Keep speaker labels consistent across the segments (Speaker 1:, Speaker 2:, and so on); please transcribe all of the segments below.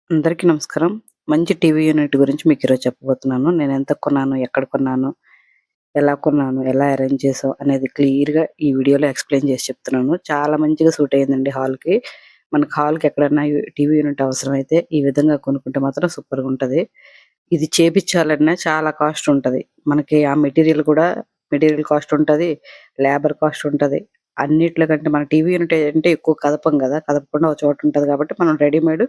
Speaker 1: అందరికీ నమస్కారం. మంచి టీవీ యూనిట్ గురించి మీకు ఈరోజు చెప్పబోతున్నాను. నేను ఎంత కొన్నాను, ఎక్కడ కొన్నాను, ఎలా కొన్నాను, ఎలా అరేంజ్ చేసావు అనేది క్లియర్‌గా ఈ వీడియోలో ఎక్స్‌ప్లెయిన్ చేసి చెప్తున్నాను. చాలా మంచిగా సూట్ అయిందండి హాల్‌కి. మనకు హాల్‌కి ఎక్కడన్నా టీవీ యూనిట్ అవసరమైతే ఈ విధంగా కొనుక్కుంటే మాత్రం సూపర్‌గుంటది. ఇది చేపిచ్చాలన్నా చాలా కాస్ట్ ఉంటది. మనకి ఆ మెటీరియల్ కూడా మెటీరియల్ కాస్ట్ ఉంటది, లేబర్ కాస్ట్ ఉంటది. అన్నిట్ల కంటే మన టీవీ యూనిట్ అంటే ఎక్కువ కదపం గదా! కదపకుండా ఒక చోట ఉంటది కాబట్టి మనం రెడీమేడ్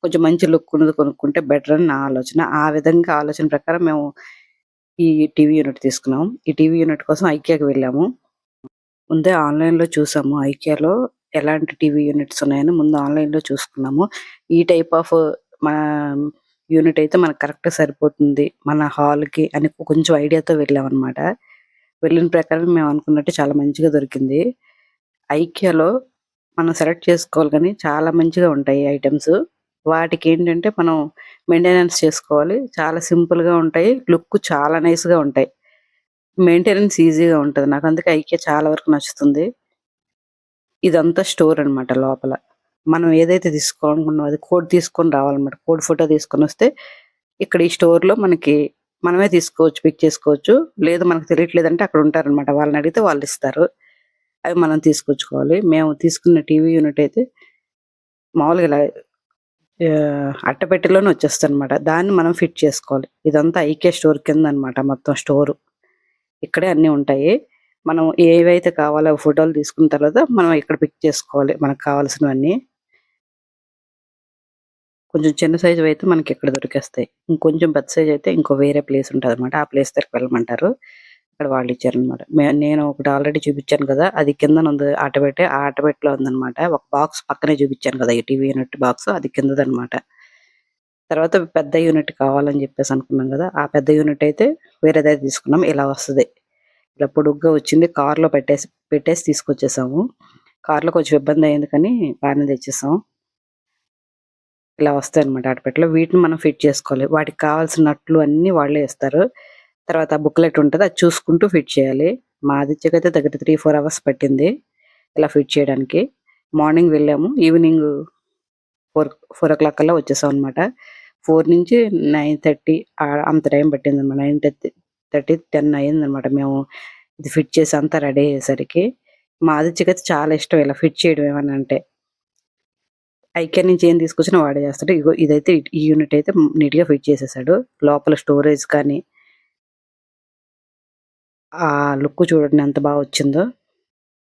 Speaker 1: కొంచెం మంచి లుక్ ఉన్నది కొనుక్కుంటే బెటర్ అని నా ఆలోచన. ఆ విధంగా ఆలోచన ప్రకారం మేము ఈ టీవీ యూనిట్ తీసుకున్నాం. ఈ టీవీ యూనిట్ కోసం ఐకియాకి వెళ్ళాము. ముందే ఆన్‌లైన్‌లో చూసాము. ఐకియాలో ఎలాంటి టీవీ యూనిట్స్ ఉన్నాయని ముందు ఆన్‌లైన్‌లో చూసుకున్నాము. ఈ టైప్ ఆఫ్ మా యూనిట్ అయితే మనకు కరెక్ట్‌గా సరిపోతుంది. మన హాల్‌కి అని కొంచెం ఐడియాతో వెళ్ళామనమాట. వెళ్ళిన ప్రకారం మేము అనుకున్నట్టు చాలా మంచిగా దొరికింది. ఐకియాలో మనం సెలెక్ట్ చేసుకోవాలి గానీ చాలా మంచిగా ఉంటాయి ఐటెమ్స్. వాటికేంటంటే మనం మెయింటెనెన్స్ చేసుకోవాలి. చాలా సింపుల్‌గా ఉంటాయి. లుక్ చాలా నైస్‌గా ఉంటాయి. మెయింటెనెన్స్ ఈజీగా ఉంటది. నాకందుకే ఐకియా చాలా వరకు నచ్చుతుంది. ఇదంతా స్టోర్ అనమాట లోపల. మనం ఏదైతే తీసుకోవాలనుకున్నామో అది కోడ్ తీసుకొని రావాలన్నమాట. కోడ్ ఫోటో తీసుకొనొస్తే ఇక్కడ ఈ స్టోర్‌లో మనకి మనమే తీసుకోవచ్చు, పిక్ చేసుకోవచ్చు. లేదు మనకు తెలియట్లేదంటే అక్కడ ఉంటారనమాట. వాళ్ళనడిగితే వాళ్ళిస్తారు. అవి మనం తీసుకొచ్చుకోవాలి. మేము తీసుకున్న టీవీ యూనిట్ అయితే మామూలుగా ఇలా అట్టపెట్టెలోనే వచ్చేస్తదనమాట. దాన్ని మనం ఫిట్ చేసుకోవాలి. ఇదంతా ఐకియా స్టోర్ కిందనమాట మొత్తం స్టోరు. ఇక్కడే అన్నీ ఉంటాయి. మనం ఏవైతే కావాలో అవి ఫోటోలు తీసుకున్న తర్వాత మనం ఇక్కడ పిక్ చేసుకోవాలి మనకు కావాల్సినవన్నీ. కొంచెం చిన్న సైజువయితే మనకిక్కడ దొరికేస్తాయి. ఇంకొంచెం పెద్ద సైజయితే ఇంకో వేరే ప్లేస్ ఉంటదనమాట. ఆ ప్లేస్ దగ్గరికి వెళ్ళమంటారు. అక్కడ వాళ్ళిచ్చారనమాట. నేను ఒకటి ఆల్రెడీ చూపిచ్చాను కదా! అది కిందనుంది అట్టపెట్టె. ఆ అట్టపెట్టెలో ఉందనమాట. ఒక బాక్స్ పక్కనే చూపిచ్చాను కదా! ఈ టీవీ యూనిట్ బాక్స్ అది కిందదనమాట. తర్వాత పెద్ద యూనిట్ కావాలని జెప్పేసి అనుకున్నాం గదా! ఆ పెద్ద యూనిట్ అయితే వేరేదైతే తీసుకున్నాం. ఇలా వస్తది. ఇలా పొడుగ్గా వచ్చింది. కార్‌లో పెట్టేసి తీసుకొచ్చేసాము. కార్‌లో కొంచెం ఇబ్బందయింది కానీ బానే తెచ్చేసాం. ఇలా వస్తాయన్నమాట అట్టపెట్టెలో. వీటిని మనం ఫిట్ చేసుకోవాలి. వాటికి కావాల్సిన నట్లు అన్నీ వాళ్ళే ఇస్తారు. తర్వాత బుక్లెట్ ఉంటది. అది చూసుకుంటూ ఫిట్ చేయాలి. మా ఆదిత్యకైతే దగ్గర 3, 4 అవర్స్ పట్టింది. ఇలా ఫిట్ చేయడానికి. మార్నింగ్ వెళ్ళాము. ఈవినింగ్ 4 కల్లా వచ్చేసామనమాట. 4-9:30 అంత టైం పట్టిందనమాట. 9:30, 10 అయిందనమాట. మేము ఇది ఫిట్ చేసి అంతా రెడీ అయ్యేసరికి. మా ఆదిత్యకైతే చాలా ఇష్టం ఇలా ఫిట్ చేయడం ఏమన్నా అంటే. ఐకియా నుంచి ఏం తీసుకొచ్చినా వాడే చేస్తాడు. ఇగో ఇదైతే ఈ యూనిట్ అయితే నీట్‌గా ఫిట్ చేసేసాడు. లోపల స్టోరేజ్ కానీ, ఆ లుక్ చూడండి ఎంత బా వచ్చిందో.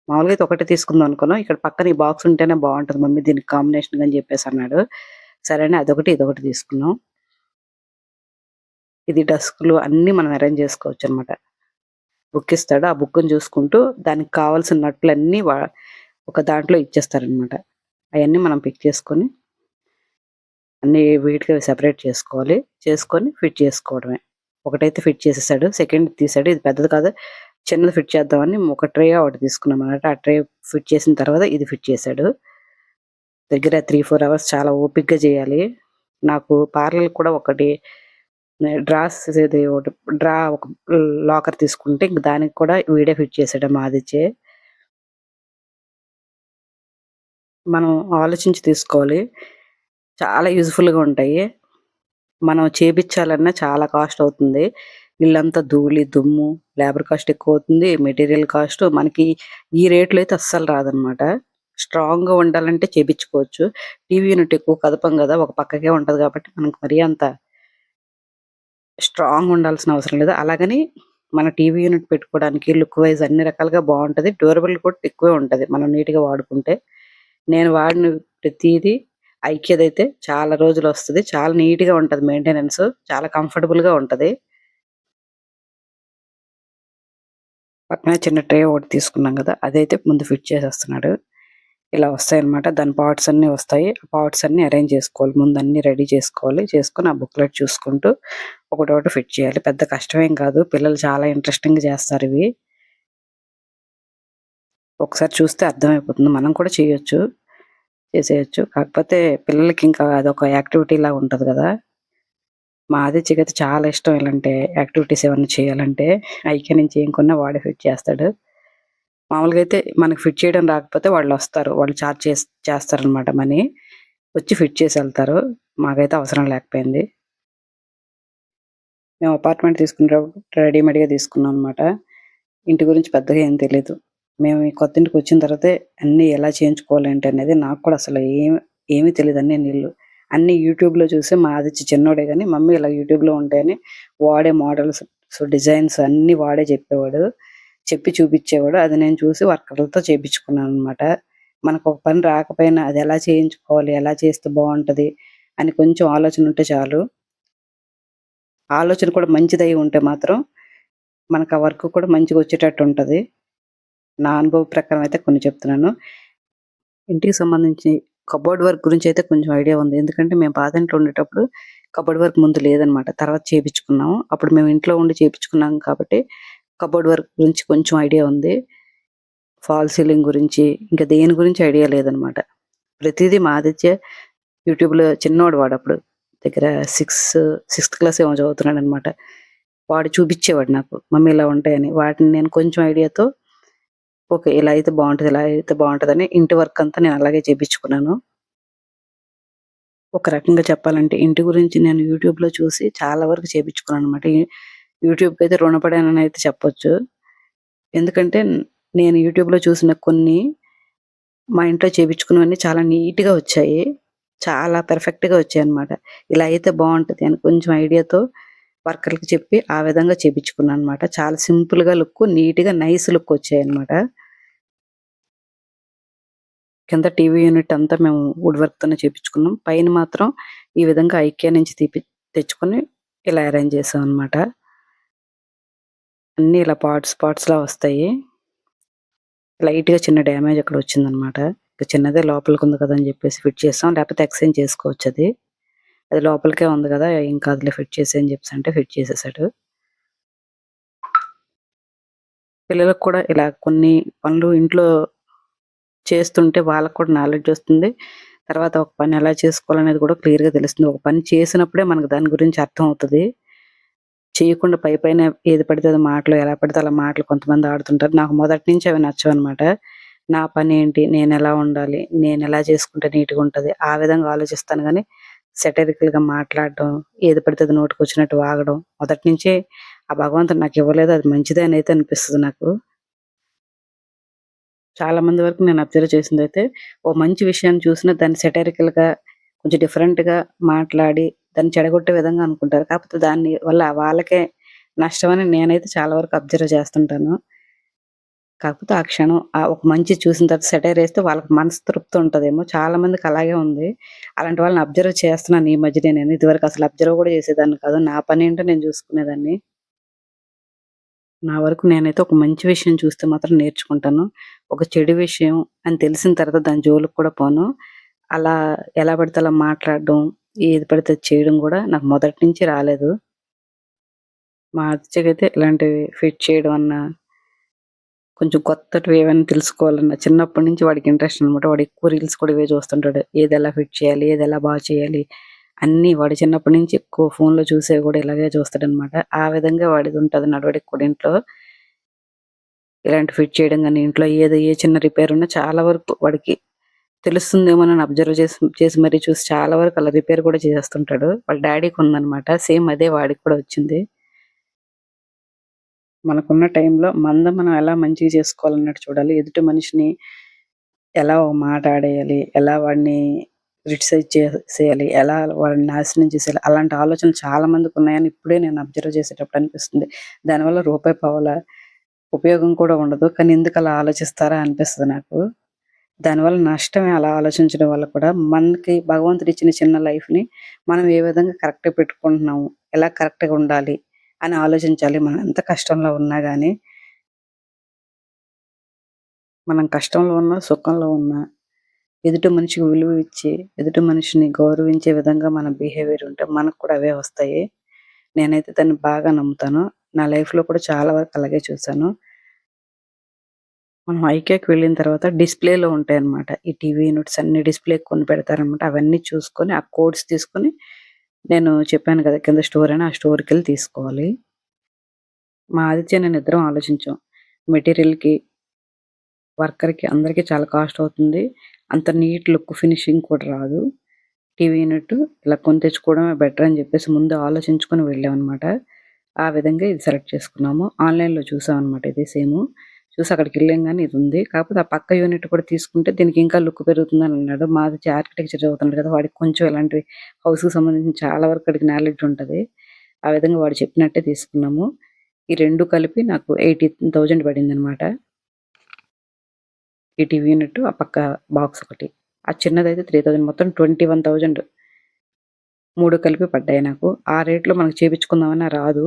Speaker 1: మామూలుగా అయితే ఒకటే తీసుకుందాం అనుకున్నాం. ఇక్కడ పక్కన ఈ బాక్స్ ఉంటేనే బావుంటది మమ్మీ దీనికి కాంబినేషన్‌గా అని చెప్పేసి అన్నాడు. సరే అని అదొకటి, ఇదొకటి తీసుకున్నాం. ఇది డస్క్‌లు అన్నీ మనం అరేంజ్ చేసుకోవచ్చనమాట. బుక్ ఇస్తాడు. ఆ బుక్‌ని చూసుకుంటూ దానికి కావాల్సిన నట్లన్నీ ఒక దాంట్లో ఇచ్చేస్తారనమాట. అయన్నీ మనం పిక్ చేసుకొని అన్నీ విడిగా సెపరేట్ చేసుకోవాలి. చేసుకొని ఫిట్ చేసుకోవడమే. ఒకటైతే ఫిట్ చేసేసాడు. సెకండ్‌ది తీసాడు. ఇది పెద్దది కాదు. చిన్నది ఫిట్ చేద్దామని ఒక ట్రే ఒకటి తీసుకున్నామన్నమాట. ఆ ట్రే ఫిట్ చేసిన తర్వాత ఇది ఫిట్ చేసాడు. దగ్గర 3, 4 అవర్స్ చాలా ఓపికగా చేయాలి. నాకు పార్లర్‌కి కూడా ఒకటి ఒకటి ఒక లాకర్ తీసుకుంటే ఇంక దానికి కూడా వీడే ఫిట్ చేసాడు మా ఆదిత్యే. మనం ఆలోచించి తీసుకోవాలి. చాలా యూజ్‌ఫుల్‌గా ఉంటాయి. మనం చేపిచ్చాలన్నా చాలా కాస్ట్ అవుతుంది. ఇల్లంతా ధూళి, దుమ్ము, లేబర్ కాస్ట్ ఎక్కువవుతుంది. మెటీరియల్ కాస్ట్ మనకి ఈ రేట్‌లో అయితే అస్సలు రాదనమాట. స్ట్రాంగ్‌గా ఉండాలంటే చేపిచ్చుకోవచ్చు. టీవీ యూనిట్ ఎక్కువ కదపం గదా! ఒక పక్కకే ఉంటది కాబట్టి మనకు మరీ అంత స్ట్రాంగ్ ఉండాల్సిన అవసరం లేదు. అలాగని మన టీవీ యూనిట్ పెట్టుకోవడానికి లుక్ వైస్ అన్ని రకాలుగా బావుంటది. డ్యూరబుల్ కూడా ఎక్కువే ఉంటది. మనం నీట్‌గా వాడుకుంటే. నేను వాడిన ప్రతీదీ ఐక్యదైతే చాలా రోజులొస్తది. చాలా నీట్‌గా ఉంటది మెయింటెనెన్స్. చాలా కంఫర్టబుల్‌గా ఉంటది. పక్కనే చిన్న ట్రే ఒకటి తీసుకున్నాం గదా! అదైతే ముందు ఫిట్ చేసేస్తున్నాడు. ఇలా వస్తాయన్నమాట. దాని పార్ట్స్ అన్నీ వస్తాయి. ఆ పార్ట్స్ అన్నీ అరేంజ్ చేసుకోవాలి. ముందు అన్నీ రెడీ చేసుకోవాలి. చేసుకొని ఆ బుక్‌లెట్ చూసుకుంటూ ఒకటొకటి ఫిట్ చేయాలి. పెద్ద కష్టమేం కాదు. పిల్లలు చాలా ఇంట్రెస్టింగ్‌గా చేస్తారివి. ఒకసారి చూస్తే అర్థమైపోతుంది. మనం కూడా చేయొచ్చు. చేసేయొచ్చు. కాకపోతే పిల్లలకి ఇంకా అదొక యాక్టివిటీలాగా ఉంటది గదా! మా ఆదిత్యకైతే చాలా ఇష్టం ఇలాంటి యాక్టివిటీస్ ఏమన్నా చేయాలంటే. ఐక్య నుంచి ఏం కొన్నా వాడే ఫిట్ చేస్తాడు. మామూలుగా అయితే మనకు ఫిట్ చేయడం రాకపోతే వాళ్ళొస్తారు. వాళ్ళు చార్జ్ చేస్తారనమాట మనీ. వచ్చి ఫిట్ చేసెళ్తారు. మాకైతే అవసరం లేకపోయింది. మేము అపార్ట్మెంట్ తీసుకునేటప్పుడు రెడీమేడ్‌గా తీసుకున్నాం అనమాట. ఇంటి గురించి పెద్దగా ఏం తెలీదు. మేము ఈ కొత్త ఇంటికొచ్చిన తర్వాతే అన్నీ ఎలా చేయించుకోవాలి ఏంటి అనేది నాకు కూడా అసలు ఏమీ తెలీదు. అన్నీ యూట్యూబ్‌లో చూసే మా ఆదిత్య చిన్నోడే గాని, మమ్మీ ఇలా యూట్యూబ్‌లో ఉంటాయని వాడే మోడల్స్, డిజైన్స్ అన్నీ వాడే చెప్పేవాడు. చెప్పి చూపిచ్చేవాడు. అది నేను చూసి వర్కర్లతో చేపించుకున్నాననమాట. మనకొక పని రాకపోయినా అది ఎలా చేయించుకోవాలి, ఎలా చేస్తే బావుంటది అని కొంచెం ఆలోచన ఉంటే చాలు. ఆలోచన కూడా మంచిదై ఉంటే మాత్రం మనకు ఆ వర్క్ కూడా మంచిగొచ్చేటట్టు ఉంటది. నా అనుభవ ప్రకారం అయితే కొన్ని చెప్తున్నాను. ఇంటికి సంబంధించి కబోర్డ్ వర్క్ గురించయితే కొంచెం ఐడియా ఉంది. ఎందుకంటే మేము పాతింట్లో ఉండేటప్పుడు కబోర్డ్ వర్క్ ముందు లేదనమాట. తర్వాత చేపిచ్చుకున్నాము. అప్పుడు మేము ఇంట్లో ఉండి చేపిచ్చుకున్నాం కాబట్టి కబోర్డ్ వర్క్ గురించి కొంచెం ఐడియా ఉంది. ఫాల్ సీలింగ్ గురించి ఇంకా దేని గురించి ఐడియా లేదనమాట. ప్రతీదీ మా ఆదిత్య యూట్యూబ్‌లో చిన్నోడు వాడప్పుడు. దగ్గర సిక్స్త్ క్లాస్ ఏమో చదువుతున్నాడనమాట. వాడు చూపిచ్చేవాడు నాకు. మమ్మీ ఇలా ఉంటాయని. వాటిని నేను కొంచెం ఐడియాతో ఓకే. ఇలా అయితే బావుంటది. ఇలా అయితే బావుంటదని ఇంటి వర్క్ అంతా నేను అలాగే చేపిచ్చుకున్నాను. ఒక రకంగా చెప్పాలంటే ఇంటి గురించి నేను యూట్యూబ్‌లో చూసి చాలా వరకు చేపిచ్చుకున్నాననమాట. యూట్యూబ్‌కైతే రుణపడాననైతే చెప్పొచ్చు. ఎందుకంటే నేను యూట్యూబ్‌లో చూసిన కొన్ని మా ఇంట్లో చేపిచ్చుకున్నవన్నీ చాలా నీట్‌గా వచ్చాయి. చాలా పర్ఫెక్ట్‌గా వచ్చాయన్నమాట. ఇలా అయితే బావుంటది అని కొంచెం ఐడియాతో వర్కర్‌లకి చెప్పి ఆ విధంగా చేపిచ్చుకున్నాననమాట. చాలా సింపుల్‌గా నీట్‌గా నైస్ లుక్ వచ్చాయన్నమాట. కింద టీవీ యూనిట్ అంతా మేము వుడ్ వర్క్‌తోనే చేపిచ్చుకున్నాం. పైన మాత్రం ఈ విధంగా ఐకియా నుంచి తెచ్చుకొని ఇలా అరేంజ్ చేసామన్నమాట. అన్నీ ఇలా పార్ట్స్‌లా వస్తాయి. లైట్‌గా చిన్న డ్యామేజ్ అక్కడ వచ్చిందన్నమాట. ఇక చిన్నదే లోపలికుంది కదా అని చెప్పేసి ఫిట్ చేసాం. లేకపోతే ఎక్స్‌చేంజ్ చేసుకోవచ్చది. అది లోపలికే ఉంది కదా! ఏం కాదులే ఫిట్ చేసేయి అని చెప్పేసంటే ఫిట్ చేసేసాడు. పిల్లలకు కూడా ఇలా కొన్ని పనులు ఇంట్లో చేస్తుంటే వాళ్ళకి కూడా నాలెడ్జ్ వస్తుంది. తర్వాత ఒక పని ఎలా చేసుకోవాలనేది కూడా క్లియర్‌గా తెలుస్తుంది. ఒక పని చేసినప్పుడే మనకు దాని గురించి అర్థమవుతది. చేయకుండా పైపైన ఏది పడితే అది మాటలు, ఎలా పడితే అలా మాటలు కొంతమంది ఆడుతుంటారు. నాకు మొదటి నుంచి అవి నచ్చవనమాట. నా పనేంటి? నేనెలా ఉండాలి? నేనెలా చేసుకుంటే నీట్‌గుంటది? ఆ విధంగా ఆలోచిస్తాను గానీ, సెటరికల్‌గా మాట్లాడడం, ఏది పడితే అది నోటికొచ్చినట్టు వాగడం, మొదటి నుంచే ఆ భగవంతుడు నాకివ్వలేదు. అది మంచిదే అనైతే అనిపిస్తది నాకు. చాలా మంది వరకు నేను అబ్జర్వ్ చేసిందైతే, ఓ మంచి విషయాన్ని చూసినా దాన్ని సెటరికల్‌గా కొంచెం డిఫరెంట్‌గా మాట్లాడి, దాన్ని చెడగొట్టే విధంగా అనుకుంటారు. కాకపోతే దాని వల్ల వాళ్ళకే నష్టమని నేనైతే చాలా వరకు అబ్జర్వ్ చేస్తుంటాను. కాకపోతే ఆ క్షణం ఒక మంచి చూసిన తర్వాత సెటైర్ ఏస్తే వాళ్ళకి మనసు తృప్తి ఉంటదేమో! చాలా మందికి అలాగే ఉంది. అలాంటి వాళ్ళని అబ్జర్వ్ చేస్తున్నాను ఈ మధ్యనే నేను. ఇదివరకు అసలు అబ్జర్వ్ కూడా చేసేదాన్ని కాదు. నా పనేంటో నేను చూసుకునేదాన్ని. నా వరకు నేనైతే ఒక మంచి విషయం చూస్తే మాత్రం నేర్చుకుంటాను. ఒక చెడు విషయం అని తెలిసిన తర్వాత దాని జోలికి కూడా పోను. అలా ఎలా పడితే అలా మాట్లాడడం, ఏది పడితే అది చేయడం కూడా నాకు మొదటి నుంచి రాలేదు. మా అత్తయ్యకైతే ఇలాంటివి ఫిట్ చేయడం అన్నా, కొంచెం కొత్తటివి ఏవైనా తెలుసుకోవాలన్నా చిన్నప్పటి నుంచి వాడికి ఇంట్రెస్ట్ అనమాట. వాడు ఎక్కువ రీల్స్ కూడా ఇవే చూస్తుంటాడు. ఏదెలా ఫిట్ చేయాలి? ఏదెలా చేయాలి? అన్నీ వాడు చిన్నప్పటి నుంచి ఎక్కువ ఫోన్‌లో చూసేవి కూడా ఇలాగే చూస్తాడనమాట. ఆ విధంగా వాడిది ఉంటది నడవడిక కూడా ఇంట్లో. ఇలాంటి ఫిట్ చేయడం గాని, ఇంట్లో ఏ చిన్న రిపేర్ ఉన్నా చాలా వరకు వాడికి తెలుస్తుందేమోనని అబ్జర్వ్ చేసి మరీ చూసి చాలా వరకు అలా రిపేర్ కూడా చేసేస్తుంటాడు. వాళ్ళ డ్యాడీకి ఉందనమాట. సేమ్ అదే వాడికి కూడా వచ్చింది. మనకున్న టైంలో మనం ఎలా మంచిగా చేసుకోవాలన్నట్టు చూడాలి. ఎదుటి మనిషిని ఎలా ఒక మాట ఆడేయాలి, ఎలా వాడిని క్రిటిసైజ్ చేసేయాలి, ఎలా వాడిని నాశనం చేసేయాలి, అలాంటి ఆలోచనలు చాలా మందికున్నాయని ఇప్పుడే నేను అబ్జర్వ్ చేసేటప్పుడు అనిపిస్తుంది. దానివల్ల రూపాయి పావలా ఉపయోగం కూడా ఉండదు. కానీ ఎందుకలా ఆలోచిస్తారా అనిపిస్తది నాకు. దానివల్ల నష్టమే అలా ఆలోచించడం వల్ల కూడా. మనకి భగవంతుడిచ్చిన చిన్న లైఫ్‌ని మనం ఏ విధంగా కరెక్ట్‌గా పెట్టుకుంటున్నాము, ఎలా కరెక్ట్‌గా ఉండాలి అని ఆలోచించాలి. మనం ఎంత కష్టంలో ఉన్నా గాని, మనం కష్టంలో ఉన్నా, సుఖంలో ఉన్నా ఎదుటి మనిషికి విలువ ఇచ్చి, ఎదుటి మనిషిని గౌరవించే విధంగా మన బిహేవియర్ ఉంటే మనకు కూడా అవే వస్తాయి. నేనైతే దాన్ని బాగా నమ్ముతాను. నా లైఫ్‌లో కూడా చాలా వరకు అలాగే చూసాను. మనం ఐకియాకి వెళ్ళిన తర్వాత డిస్‌ప్లేలో ఉంటాయన్నమాట. ఈ టీవీ యూనిట్స్ అన్నీ డిస్‌ప్లేకి కొని పెడతారనమాట. అవన్నీ చూసుకొని, ఆ కోడ్స్ తీసుకొని నేను చెప్పాను కదా! కింద స్టోర్ అని, ఆ స్టోర్‌కెళ్ళి తీసుకోవాలి. మా ఆదిత్య నేను ఇద్దరం ఆలోచించాం. మెటీరియల్‌కి, వర్కర్‌కి అందరికి చాలా కాస్ట్ అవుతుంది. అంత నీట్ లుక్ ఫినిషింగ్ కూడా రాదు. టీవీ యూనిట్ ఇలా కొని తెచ్చుకోవడమే బెటర్ అని చెప్పేసి ముందు ఆలోచించుకొని వెళ్ళామనమాట. ఆ విధంగా ఇది సెలెక్ట్ చేసుకున్నాము. ఆన్‌లైన్‌లో చూసామనమాట ఇది సేము. చూసి అక్కడికెళ్ళంగానే ఇదుంది. కాకపోతే ఆ పక్క యూనిట్ కూడా తీసుకుంటే దీనికి ఇంకా లుక్ పెరుగుతుందని అన్నాడు. మాది ఆర్కిటెక్చర్ చదువుతున్నాడు కదా! వాడికి కొంచెం ఇలాంటివి హౌస్‌కి సంబంధించిన చాలా వరకు వాడికి నాలెడ్జ్ ఉంటది. ఆ విధంగా వాడు చెప్పినట్టే తీసుకున్నాము. ఈ 2 కలిపి నాకు 18,000 పడిందనమాట. ఈ టీవీ యూనిట్, ఆ పక్క బాక్స్ ఒకటి. ఆ చిన్నదైతే 3,000 మొత్తం 21,000 3 కలిపి పడ్డాయి నాకు. ఆ రేట్‌లో మనకు చేపించుకుందామన్నా రాదు.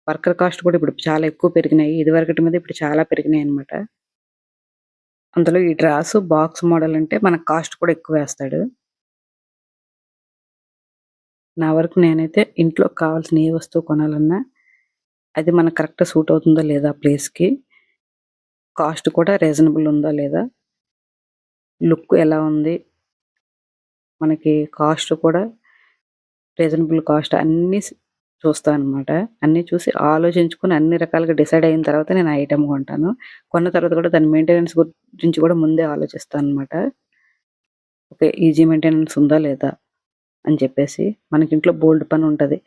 Speaker 1: వర్కర్ కాస్ట్ కూడా ఇప్పుడు చాలా ఎక్కువ పెరిగినాయి. ఇదివరకటి మీద ఇప్పుడు చాలా పెరిగినాయన్నమాట. అందులో ఈ డ్రాసు, బాక్స్ మోడల్ అంటే మనకు కాస్ట్ కూడా ఎక్కువేస్తాడు. నా వరకు నేనైతే ఇంట్లోకి కావాల్సిన ఏ వస్తువు కొనాలన్నా, అది మనకు కరెక్ట్‌గా సూట్ అవుతుందా లేదా ప్లేస్‌కి, కాస్ట్ కూడా రీజనబుల్ ఉందా లేదా, లుక్ ఎలా ఉంది, మనకి కాస్ట్ కూడా రీజనబుల్ కాస్ట్ అన్నీ చూస్తా అనమాట. అన్నీ చూసి ఆలోచించుకొని అన్ని రకాలుగా డిసైడ్ అయిన తర్వాత నేను ఆ ఐటెమ్ కొంటాను. కొన్న తర్వాత కూడా దాని మెయింటెనెన్స్ గురించి కూడా ముందే ఆలోచిస్తాననమాట. ఓకే. ఈజీ మెయింటెనెన్స్ ఉందా లేదా అని చెప్పేసి. మనకింట్లో బోలెడు పనుంటది.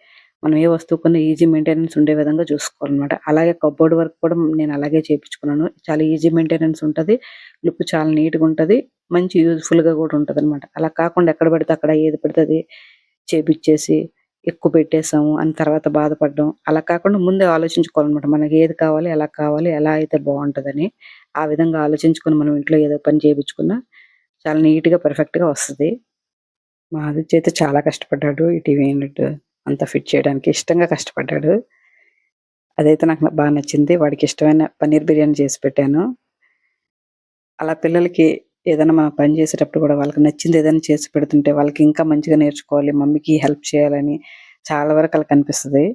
Speaker 1: మనం ఏ వస్తువు కొన్నా ఈజీ మెయింటెనెన్స్ ఉండే విధంగా చూసుకోవాలనమాట. అలాగే కప్‌బోర్డ్ వర్క్ కూడా నేను అలాగే చేపించుకున్నాను. చాలా ఈజీ మెయింటెనెన్స్ ఉంటది. లుక్ చాలా నీట్‌గుంటది. మంచి యూజ్‌ఫుల్‌గా కూడా ఉంటదనమాట. అలా కాకుండా ఎక్కడ పడితే అక్కడ ఏది పడితే అది చేపిచ్చేసి ఎక్కువ పెట్టేసాము అని తర్వాత బాధపడడం. అలా కాకుండా ముందే ఆలోచించుకోవాలనమాట. మనకి ఏది కావాలి, ఎలా కావాలి, ఎలా అయితే బావుంటదని. ఆ విధంగా ఆలోచించుకొని మనం ఇంట్లో ఏదో పని చేపించుకున్నా చాలా నీట్‌గా, పర్ఫెక్ట్‌గా వస్తది. మా ఆదిత్య అయితే చాలా కష్టపడ్డాడు. ఈ టీవీ యూనిట్ అంతా ఫిట్ చేయడానికి ఇష్టంగా కష్టపడ్డాడు. అదైతే నాకు బాగా నచ్చింది. వాడికి ఇష్టమైన పన్నీర్ బిర్యానీ చేసి పెట్టాను. అలా పిల్లలకి ఏదైనా మనం పని చేసేటప్పుడు కూడా వాళ్ళకి నచ్చింది ఏదైనా చేసి పెడుతుంటే వాళ్ళకి ఇంకా మంచిగా నేర్చుకోవాలి. మమ్మీకి హెల్ప్ చేయాలని చాలా వరకు ఆళ్ళకి అనిపిస్తది.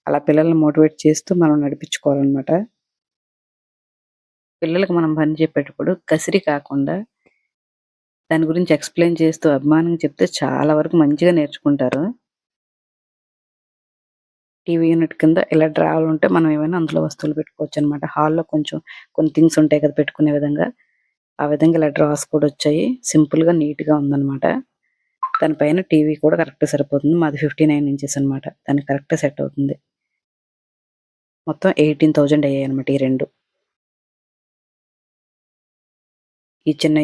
Speaker 1: అలా పిల్లల్ని మోటివేట్ చేస్తూ మనం నడిపించుకోవాలనమాట. పిల్లలకి మనం పని చెప్పేటప్పుడు కసిరి కాకుండా దాని గురించి ఎక్స్‌ప్లెయిన్ చేస్తూ అభిమానంగా చెప్తే చాలా వరకు మంచిగా నేర్చుకుంటారు. టీవీ యూనిట్ కింద ఇలా డ్రాలుంటే మనం ఏమైనా అందులో వస్తువులు పెట్టుకోవచ్చనమాట. హాల్‌లో కొంచెం కొన్ని థింగ్స్ ఉంటాయి కదా! పెట్టుకునే విధంగా. ఆ విధంగా ఇలా డ్రాస్ కూడా వచ్చాయి. సింపుల్‌గా, నీట్‌గా ఉందనమాట. దాని పైన టీవీ కూడా కరెక్ట్‌గా సరిపోతుంది. మాది 59 ఇంచెస్ అనమాట. దానికి కరెక్ట్‌గా సెట్ అవుతుంది. మొత్తం 18,000 అయ్యాయనమాట ఈ 2. ఈ చిన్న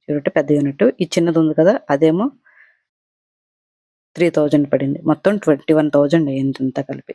Speaker 1: యూనిట్, పెద్ద యూనిట్. ఈ చిన్నది ఉంది కదా! అదేమో 3,000 పడింది. మొత్తం 21,000 అయింది అంతా కలిపి.